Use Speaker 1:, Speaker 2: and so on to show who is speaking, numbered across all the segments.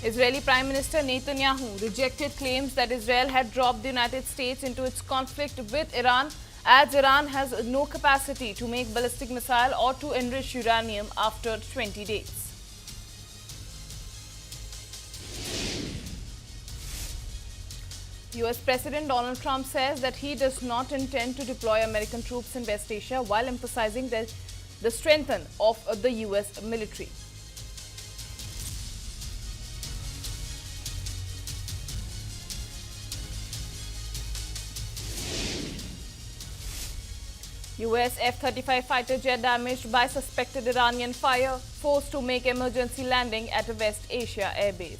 Speaker 1: Israeli Prime Minister Netanyahu rejected claims that Israel had dropped the United States into its conflict with Iran, as Iran has no capacity to make ballistic missile or to enrich uranium after 20 days. US President Donald Trump says that he does not intend to deploy American troops in West Asia while emphasizing the strength of the US military. US F-35 fighter jet damaged by suspected Iranian fire, forced to make emergency landing at a West Asia airbase.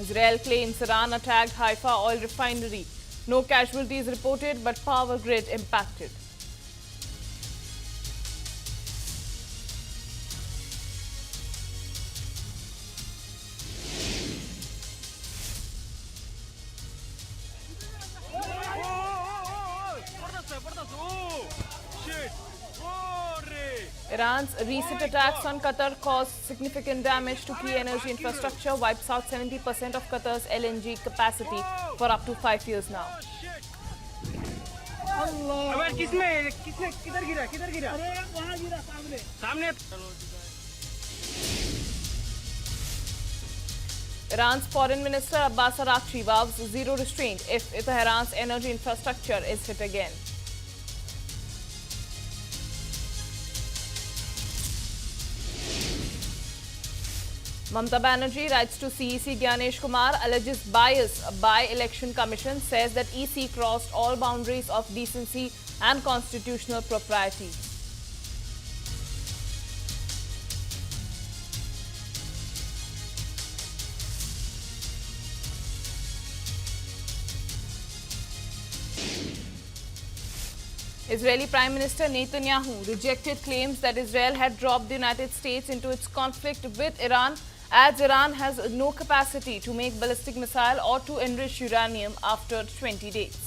Speaker 1: Israel claims Iran attacked Haifa oil refinery. No casualties reported, but power grid impacted. Iran's recent attacks on Qatar caused significant damage to key energy infrastructure, wipes out 70% of Qatar's LNG capacity for up to 5 years now. Iran's Foreign Minister Abbas Araghchi vows zero restraint if Tehran's energy infrastructure is hit again. Mamata Banerjee writes to CEC Gyanesh Kumar, alleges bias by Election Commission, says that EC crossed all boundaries of decency and constitutional propriety. Israeli Prime Minister Netanyahu rejected claims that Israel had dropped the United States into its conflict with Iran, as Iran has no capacity to make ballistic missile or to enrich uranium after 20 days.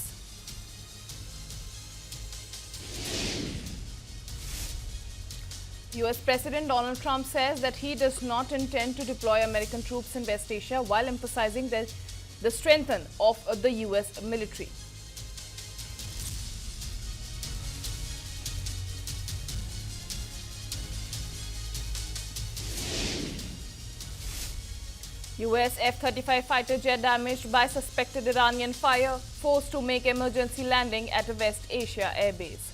Speaker 1: US President Donald Trump says that he does not intend to deploy American troops in West Asia while emphasizing the strength of the US military. US F-35 fighter jet damaged by suspected Iranian fire, forced to make emergency landing at a West Asia airbase.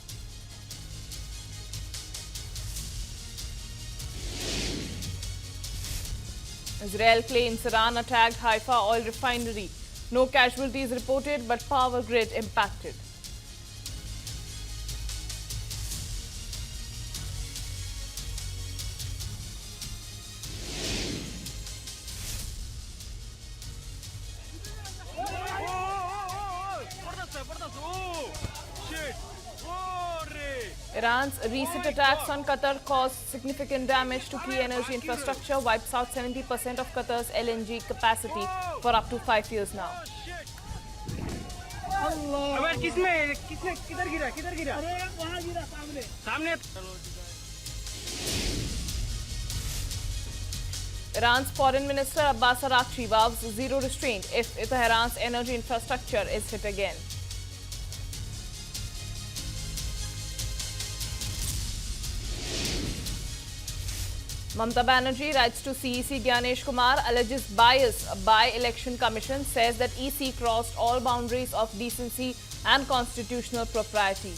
Speaker 1: Israel claims Iran attacked Haifa oil refinery. No casualties reported, but power grid impacted. Iran's recent attacks on Qatar caused significant damage to key energy infrastructure, wipes out 70% of Qatar's LNG capacity for up to 5 years now. Iran's Foreign Minister Abbas Araghchi vows zero restraint if Tehran's energy infrastructure is hit again. Mamata Banerjee writes to CEC Gyanesh Kumar, alleges bias by Election Commission, says that EC crossed all boundaries of decency and constitutional propriety.